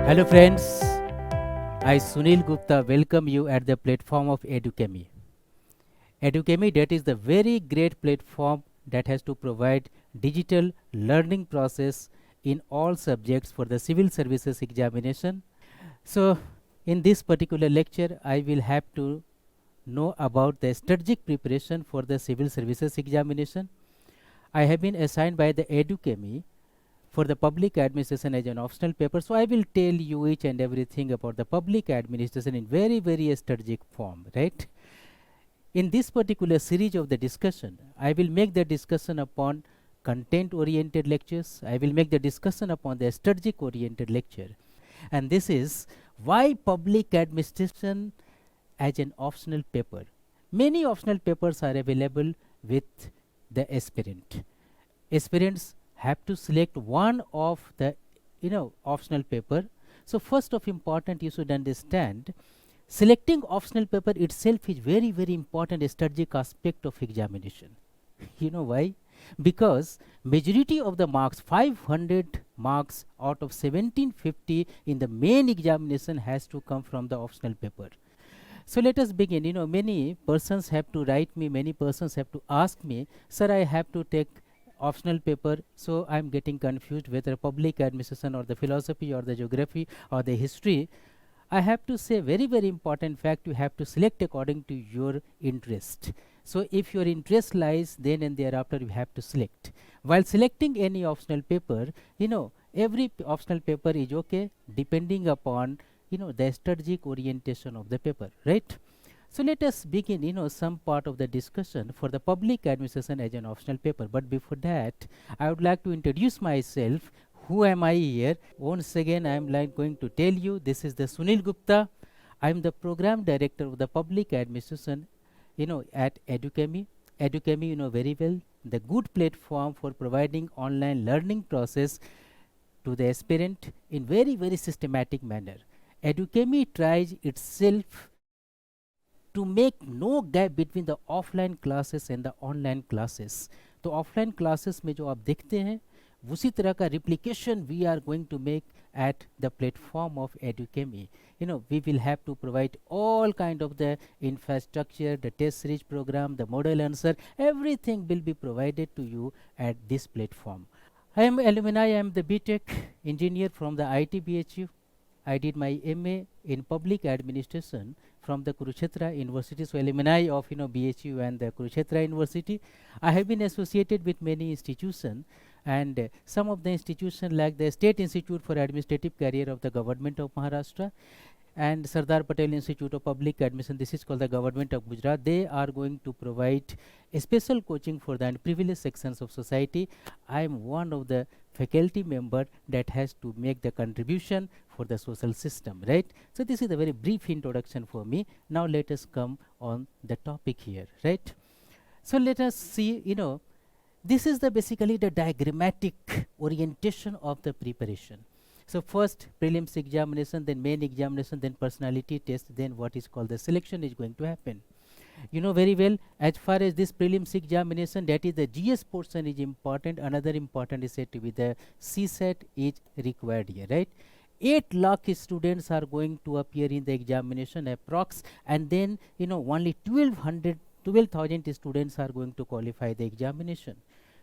Hello friends, I Sunil Gupta welcome you at the platform of Educami. Educami, that is the very great platform that has to provide digital learning process in all subjects for the civil services examination. So in this particular lecture I will have to know about the strategic preparation for the civil services examination. I have been assigned by the Educami for the public administration as an optional paper. So I will tell you each and everything about the public administration in very strategic form, right? In this particular series of the discussion, I will make the discussion upon content oriented lectures. I will make the discussion upon the strategic oriented lecture. And this is why public administration as an optional paper. Many optional papers are available with the aspirant. Aspirants have to select one of the optional paper. So first of important, you should understand selecting optional paper itself is very important strategic aspect of examination. You know why? Because majority of the marks, 500 marks out of 1750 in the main examination, has to come from the optional paper. So let us begin. Many persons have to write me, many persons have to ask me, sir, I have to take optional paper, so I'm getting confused whether public administration or the philosophy or the geography or the history. I have to say very important fact, you have to select according to your interest. So if your interest lies, then and thereafter you have to select. While selecting any optional paper, every optional paper is okay depending upon the strategic orientation of the paper, right? So let us begin some part of the discussion for the public administration as an optional paper. But before that, I would like to introduce myself. Who am I here? Once again, I am going to tell you, this is the Sunil Gupta. I am the program director of the public administration at Educami. Educami, very well, the good platform for providing online learning process to the aspirant in very systematic manner. Educami tries itself to make no gap between the offline classes and the online classes. तो offline classes में जो आप देखते हैं उसी तरह का replication we are going to make at the platform of Educami. We will have to provide all kind of the infrastructure, the test series program, the model answer, everything will be provided to you at this platform. I am alumni. I am the BTech engineer from the IIT BHU. I did my MA in public administration from the Kurukshetra University, so alumni of BHU and the Kurukshetra University. I have been associated with many institutions, and some of the institutions like the State Institute for Administrative Career of the Government of Maharashtra and Sardar Patel Institute of Public Administration, this is called the Government of Gujarat. They are going to provide a special coaching for the privileged sections of society. I am one of the faculty member that has to make the contribution for the social system, right? So this is a very brief introduction for me. Now let us come on the topic here, right? So let us see, this is the basically the diagrammatic orientation of the preparation. So first prelims examination, then main examination, then personality test, then what is called the selection is going to happen. You know very well, as far as this prelims examination, that is the GS portion is important. Another important is said to be the CSAT is required here, right? 8 lakh students are going to appear in the examination approx, and then only 12,000 students are going to qualify the examination.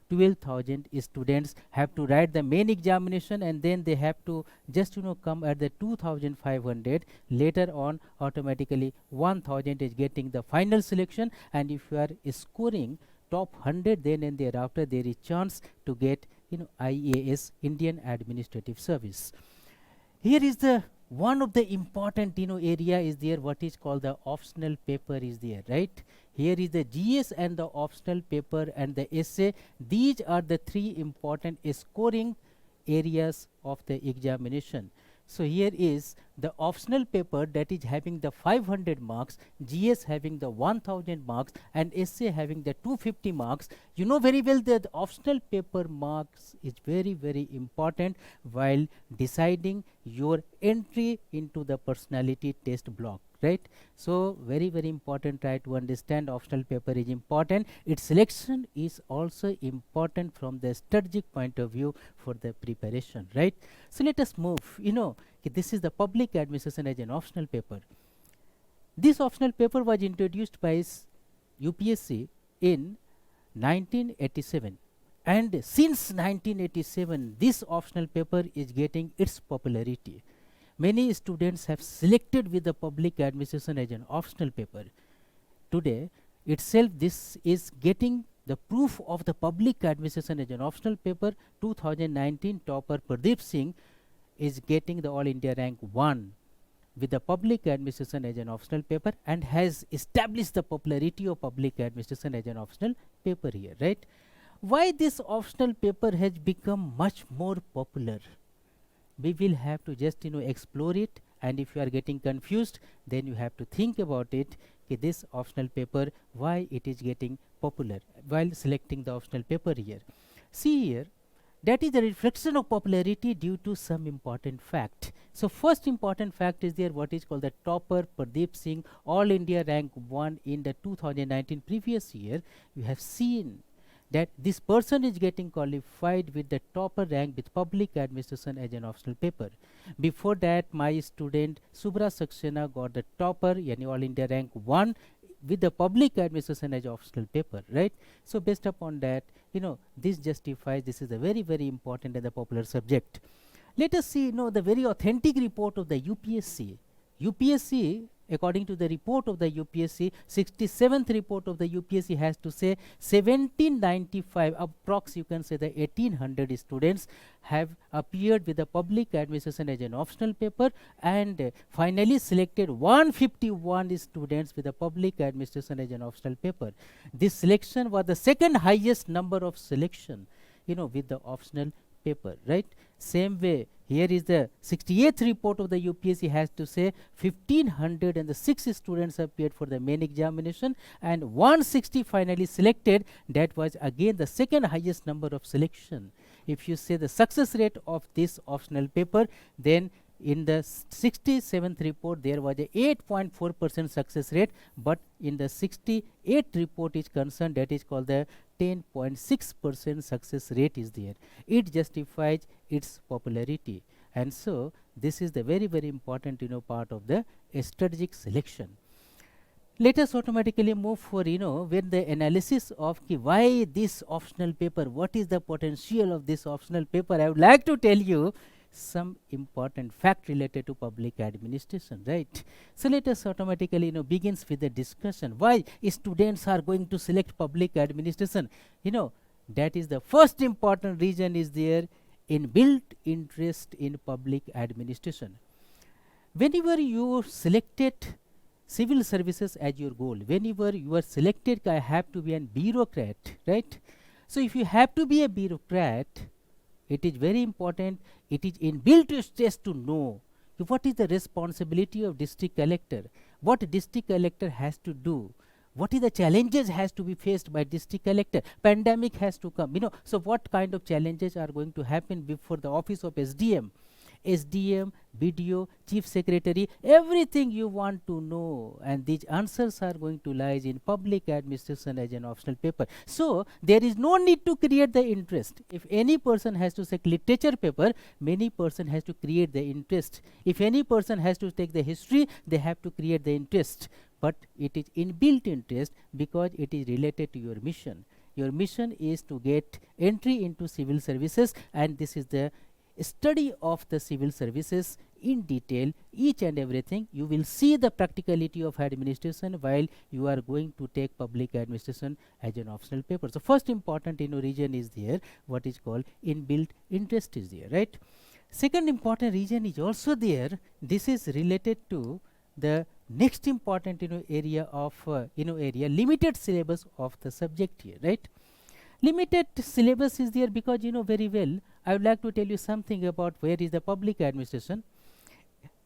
12,000 students have to write the main examination, and then they have to just come at the 2,500. Later on automatically 1,000 is getting the final selection, and if you are scoring top 100, then and thereafter there is chance to get IAS, Indian Administrative Service. Here is the one of the important area is there, what is called the optional paper is there, right? Here is the GS and the optional paper and the essay. These are the 3 important scoring areas of the examination. So here is the optional paper that is having the 500 marks, GS having the 1000 marks, and essay having the 250 marks. You know very well that the optional paper marks is very important while deciding your entry into the personality test block. right? So very important. Try to understand optional paper is important. Its selection is also important from the strategic point of view for the preparation, right? So let us move. This is the public administration as an optional paper. This optional paper was introduced by UPSC in 1987, and since 1987 this optional paper is getting its popularity. Many students have selected with the public administration as an optional paper. Today itself this is getting the proof of the public administration as an optional paper. 2019 topper Pradeep Singh is getting the All India rank 1 with the public administration as an optional paper, and has established the popularity of public administration as an optional paper here, right? Why this optional paper has become much more popular? We will have to just explore it, and if you are getting confused, then you have to think about it. This optional paper, why it is getting popular while selecting the optional paper here. See here, that is the reflection of popularity due to some important fact. So first important fact is there, what is called the topper Pradeep Singh, All India rank 1 in the 2019 previous year. You have seen that this person is getting qualified with the topper rank with public administration as an optional paper. Before that, my student Subra Saxena got the topper, yani All India rank 1 with the public administration as optional paper, right? So based upon that, this justifies this is a very important and the popular subject. Let us see the very authentic report of the UPSC. UPSC, according to the report of the UPSC, 67th report of the UPSC has to say 1795, approx you can say the 1800 students have appeared with the public administration as an optional paper, and finally selected 151 students with the public administration as an optional paper. This selection was the second highest number of selection with the optional paper, right? Same way, here is the 68th report of the UPSC has to say 1506 students appeared for the main examination, and 160 finally selected. That was again the second highest number of selection. If you say the success rate of this optional paper, then in the 67th report there was a 8.4% success rate, but in the 68th report is concerned, that is called the 10.6% success rate is there. It justifies its popularity, and so this is the very important part of the strategic selection. Let us automatically move for when the analysis of why this optional paper, what is the potential of this optional paper. I would like to tell you some important fact related to public administration, right? So let us automatically begins with the discussion why students are going to select public administration. That is the first important reason is there, inbuilt interest in public administration. Whenever you selected civil services as your goal, whenever you are selected, I have to be a bureaucrat, right? So if you have to be a bureaucrat, it is very important, it is inbuilt stress to know what is the responsibility of district collector, what district collector has to do, what is the challenges has to be faced by district collector. Pandemic has to come, so what kind of challenges are going to happen before the office of SDM, BDO, Chief Secretary, everything you want to know, and these answers are going to lie in public administration as an optional paper. So there is no need to create the interest. If any person has to take literature paper, many person has to create the interest. If any person has to take the history, they have to create the interest. But it is inbuilt interest because it is related to your mission. Your mission is to get entry into civil services, and this is the study of the civil services in detail, each and everything. You will see the practicality of administration while you are going to take public administration as an optional paper. So first important reason is there, what is called inbuilt interest is there, right? Second important reason is also there. This is related to the next important area of limited syllabus of the subject here, right? Limited syllabus is there because very well, I would like to tell you something about where is the public administration.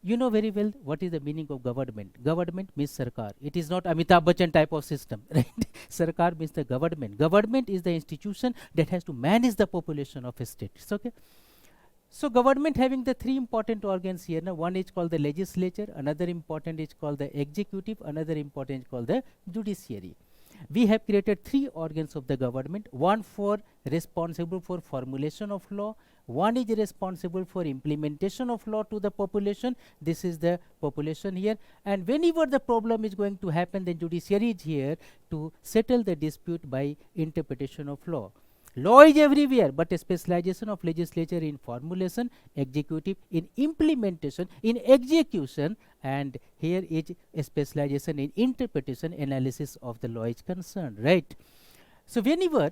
You know very well what is the meaning of government. Government means Sarkar. It is not Amitabh Bachchan type of system, right? Sarkar means the government. Government is the institution that has to manage the population of a state. It's okay. So government having the three important organs here. Now one is called the legislature, another important is called the executive, another important is called the judiciary. We have created three organs of the government, one for responsible for formulation of law, one is responsible for implementation of law to the population, this is the population here, and whenever the problem is going to happen, then judiciary is here to settle the dispute by interpretation of law. Law is everywhere, but a specialization of legislature in formulation, executive in implementation, in execution, and here is a specialization in interpretation, analysis of the law is concerned, right? So whenever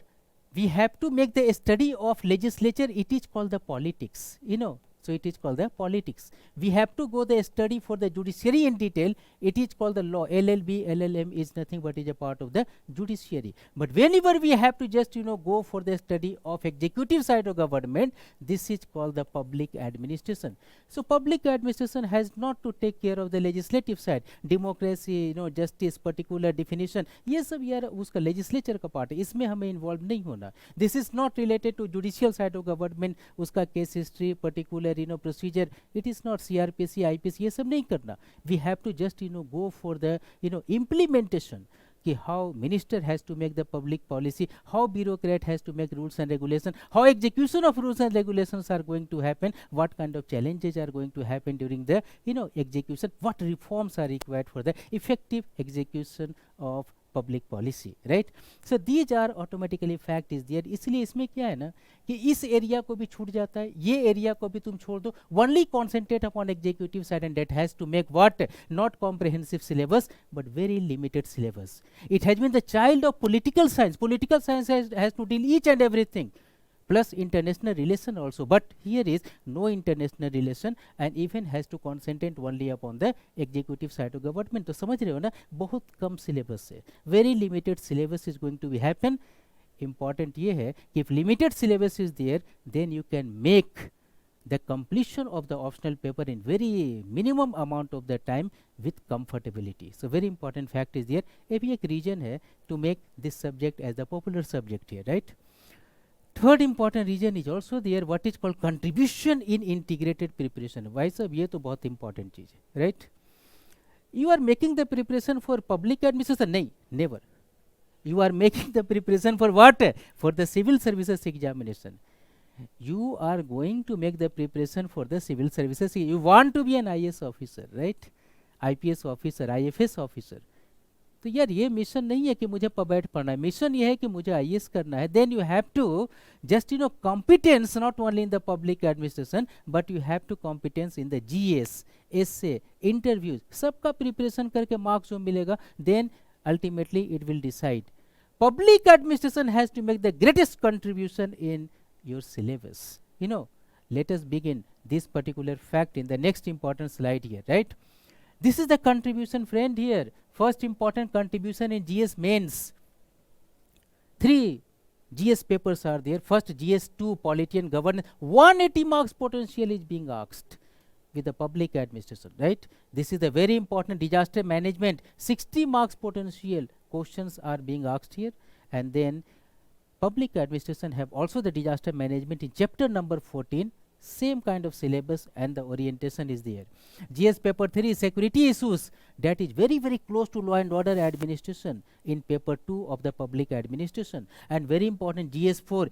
we have to make the study of legislature, it is called the politics, you know. So it is called the politics. We have to go the study for the judiciary in detail, it is called the law. LLB, LLM is nothing but is a part of the judiciary. But whenever we have to just go for the study of executive side of government, this is called the public administration. So public administration has not to take care of the legislative side, democracy, justice, particular definition, ये सब यार उसका legislature का part है, इसमें हमें involved नहीं होना. This is not related to judicial side of government, उसका case history, particular procedure, it is not CRPC, IPC, ये सब नहीं करना. We have to just go for the implementation, कि how minister has to make the public policy, how bureaucrat has to make rules and regulations, how execution of rules and regulations are going to happen, what kind of challenges are going to happen during the execution, what reforms are required for the effective execution of public policy, right? So these are automatically fact is there. इसलिए इसमें क्या है ना कि इस area को भी छूट जाता है, ये एरिया को भी तुम छोड़ दो, only concentrate upon executive side, and that has to make what? Not comprehensive syllabus but very limited syllabus. It has been the child of political science. Political science has to deal each and everything, plus international relation also, but here is no international relation and even has to concentrate only upon the executive side of government. तो समझ रहे हो ना, बहुत कम syllabus है, very limited syllabus is going to be happen. Important ये है कि if limited syllabus is there, then you can make the completion of the optional paper in very minimum amount of the time with comfortability. So very important fact is there. ये भी एक reason है to make this subject as the popular subject here, right? Third important reason is also there, what is called contribution in integrated preparation. भाई साहब ये तो बहुत important चीज है, right? You are making the preparation for public administration? नहीं, never. You are making the preparation for what? For the civil services examination. You are going to make the preparation for the civil services. You want to be an IAS officer, right? IPS officer, IFS officer. तो यार ये mission नहीं है कि मुझे पबैट पढ़ना है, mission ये है कि मुझे आईएएस करना है. Then you have to just competence not only in the public administration but you have to competence in the GS, SA, interviews, सबका प्रिपरेशन करके मार्क्स जो मिलेगा, then ultimately it will decide. Public administration has to make the greatest contribution in your syllabus. Let us begin this particular fact in the next important slide here, right? This is the contribution, friend, here. First important contribution in GS mains. 3 GS papers are there. First GS2, polity and governance. 180 marks potential is being asked with the public administration, right? This is the very important disaster management. 60 marks potential questions are being asked here. And then public administration have also the disaster management in chapter number 14. Same kind of syllabus and the orientation is there. GS paper 3 security issues, that is very very close to law and order administration in paper 2 of the public administration. And very important GS4,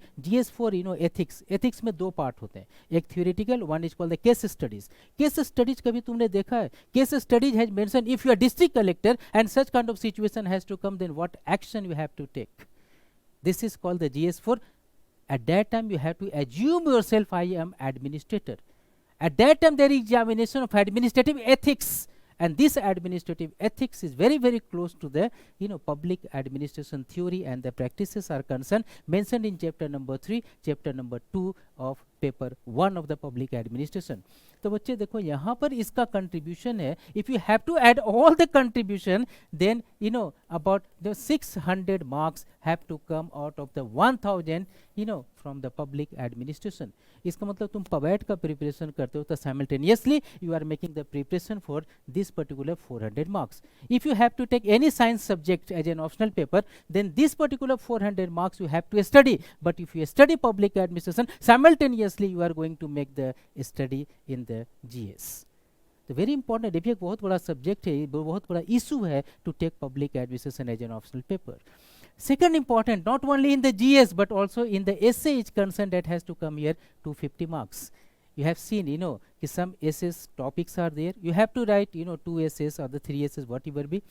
ethics. Ethics में दो part होते हैं, एक theoretical, one is called the case studies. Case studies कभी तुमने देखा है? Case studies has mentioned if you are district collector and such kind of situation has to come, then what action you have to take. This is called the GS4. At that time you have to assume yourself I am administrator. At that time there is examination of administrative ethics, and this administrative ethics is very very close to the public administration theory, and the practices are concerned mentioned in chapter number 3, chapter number 2 of paper 1 of the public administration. तो बच्चे देखो यहाँ पर इसका contribution है, if you have to add all the contribution, then about the 600 marks have to come out of the 1000 from the public administration. इसका मतलब तुम पबैट का प्रिपरेशन करते हो तो simultaneously you are making the preparation for this particular 400 marks. If you have to take any science subject as an optional paper, then this particular 400 marks you have to study. But if you study public administration, simultaneously seriously you are going to make the study in the GS. तो very important, देखिए बहुत बड़ा subject है, बहुत बड़ा issue है to take public administration as an optional paper. Second important, not only in the GS but also in the essay is concerned that has to come here 250 marks. You have seen, some essays topics are there. You have to write, 2 essays or the 3 essays, whatever be.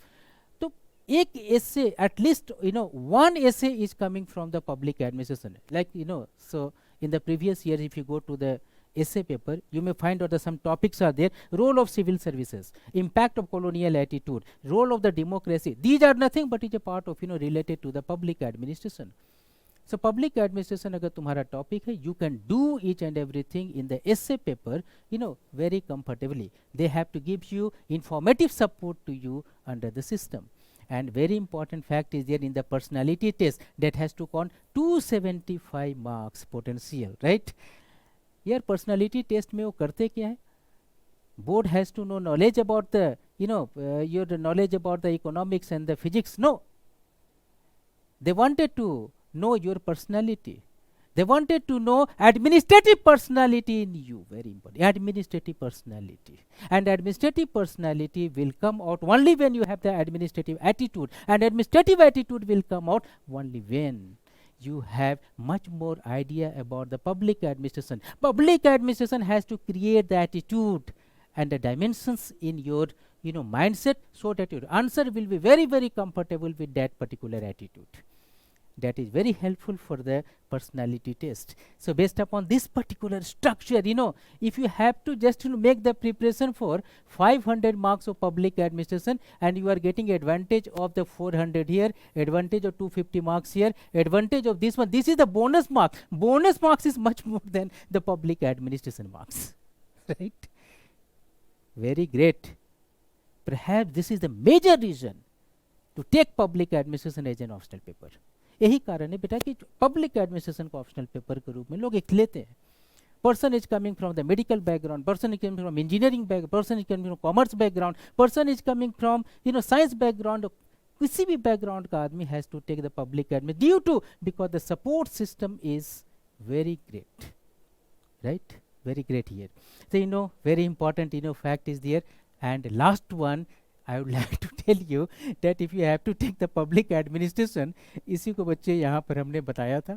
So, एक essay, at least, one essay is coming from the public administration. Like, so in the previous year, if you go to the essay paper, you may find out that some topics are there. Role of civil services, impact of colonial attitude, role of the democracy. These are nothing but is a part of, related to the public administration. So public administration agar tumhara topic hai, you can do each and everything in the essay paper, very comfortably. They have to give you informative support to you under the system. And very important fact is there in the personality test that has to count 275 marks potential, right? Here personality test में वो करते क्या है? Board has to know knowledge about the, your knowledge about the economics and the physics. No. They wanted to know your personality. They wanted to know administrative personality in you. Very important. Administrative personality. And administrative personality will come out only when you have the administrative attitude. And administrative attitude will come out only when you have much more idea about the public administration. Public administration has to create the attitude and the dimensions in your mindset, so that your answer will be very, very comfortable with that particular attitude. That is very helpful for the personality test. So based upon this particular structure, if you have to just make the preparation for 500 marks of public administration, and you are getting advantage of the 400 here, advantage of 250 marks here, advantage of this one, this is the bonus mark. Bonus marks is much more than the public administration marks. Right? Very great. Perhaps this is the major reason to take public administration as an optional paper. यही कारण है बेटा कि public administration को optional paper के रूप में लोग एक लेते हैं. Person is coming from the medical background, person is coming from engineering background, person is coming from commerce background, person is coming from science background. किसी भी बैकग्राउंड का आदमी has to take the public administration due to because the support system is very great. Right, very great here. So very important fact is there. And last one, I would like to tell you that if you have to take the public administration, इसी को बच्चे यहाँ पर हमने बताया था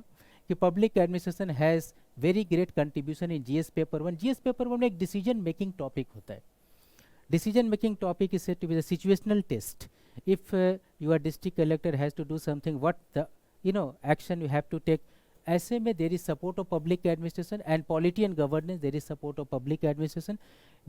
कि public administration has very great contribution in GS paper 1. GS paper 1 में एक decision making topic होता है. Decision making topic is said to be the situational test. If your district collector has to do something, what the action you have to take. ऐसे में there is support of public administration, and polity and governance there is support of public administration.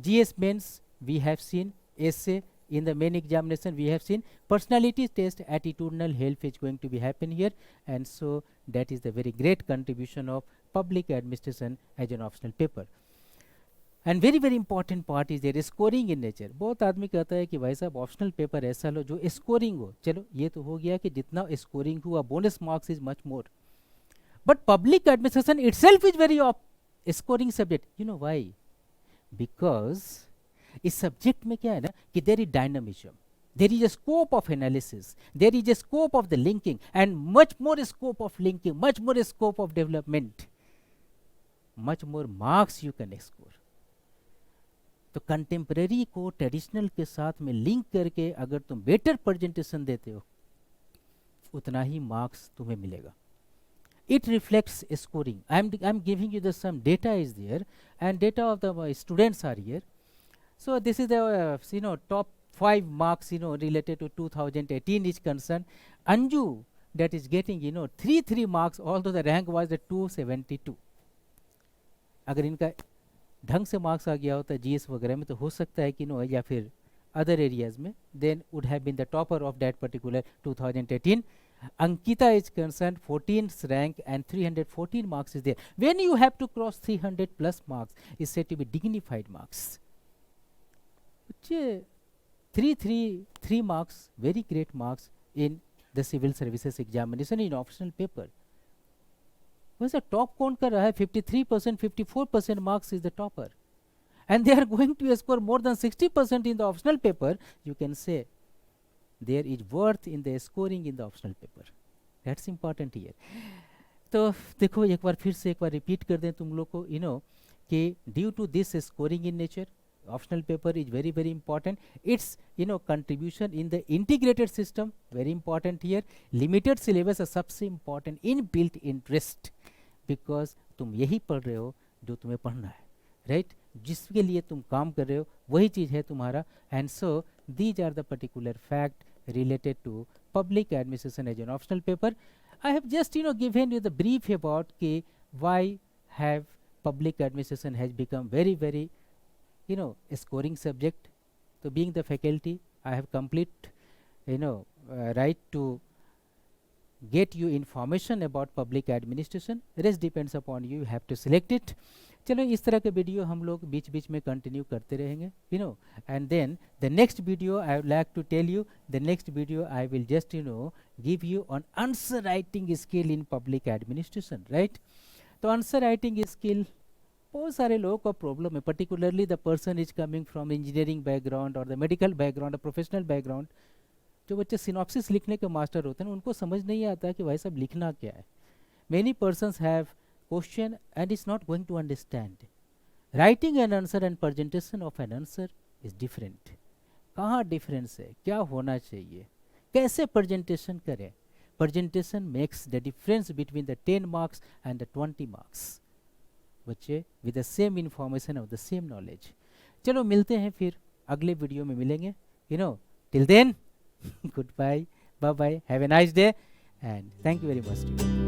GS mains we have seen, essay in the main examination we have seen, personality test, attitudinal health is going to be happen here, and so that is the very great contribution of public administration as an optional paper. And very very important part is there scoring in nature. बहुत आदमी कहता है कि भाई साहब optional paper ऐसा लो जो scoring हो. चलो ये तो हो गया कि जितना स्कोरिंग हुआ bonus marks is much more. But public administration itself is very scoring subject. You know why? Because इस सब्जेक्ट में क्या है ना कि there is dynamism, there is a scope of analysis, there is a scope of the linking, and much more scope of linking, much more scope of development, much more marks you can score. तो contemporary को traditional के साथ में link करके अगर तुम better presentation देते हो उतना ही मार्क्स तुम्हें मिलेगा. It reflects scoring. I'm giving you some data is there, and data of the students are here. So this is the top 5 marks related to 2018 is concerned. Anju that is getting 3 marks, although the rank was the 272. अगर इनका ढंग से marks आ गया होता GS वगैरह में तो हो सकता है कि या फिर अदर एरियाज में, then would have been the topper of that particular 2018. Ankita is concerned 14th rank and 314 marks is there. When you have to cross 300 plus marks is said to be dignified marks. 3 marks, very great marks in the civil services examination in optional paper. वैसे top कौन कर रहा है? 53%, 54% marks is the topper, and they are going to score more than 60% in the optional paper. You can say there is worth in the scoring in the optional paper. That's important here. तो देखो एक बार फिर से एक बार repeat कर दें तुम लोग को, कि due to this scoring in nature, optional paper is very very important. Its contribution in the integrated system very important here. Limited syllabus है सबसे important, inbuilt interest, because तुम यही पढ़ रहे हो जो तुम्हें पढ़ना है, राइट? जिसके लिए तुम काम कर रहे हो वही चीज़ है तुम्हारा. And so these are the particular fact related to public administration as an optional paper. I have just given you the brief about why have public administration has become very very a scoring subject. So being the faculty, I have complete right to get you information about public administration. Rest depends upon you, you have to select it. चलो इस तरह के video हम लोग बीच बीच में continue करते रहेंगे, and then the next video I would like to tell you, the next video I will just give you on answer writing skill in public administration, right? तो आंसर राइटिंग स्किल बहुत सारे लोगों का problem है, particularly the person is coming from engineering background और the medical background, professional background. जो बच्चे synopsis लिखने के मास्टर होते हैं उनको समझ नहीं आता कि भाई साहब लिखना क्या है. Many persons have question and is not going to understand. Writing an answer and presentation of an answer is different. कहाँ डिफरेंस है, क्या होना चाहिए, कैसे प्रेजेंटेशन करें? Presentation makes the difference between the 10 marks and the 20 marks. बच्चे with the same information of the same knowledge. चलो मिलते हैं फिर अगले वीडियो में मिलेंगे. Till then goodbye, bye bye, have a nice day, and thank you very much to you.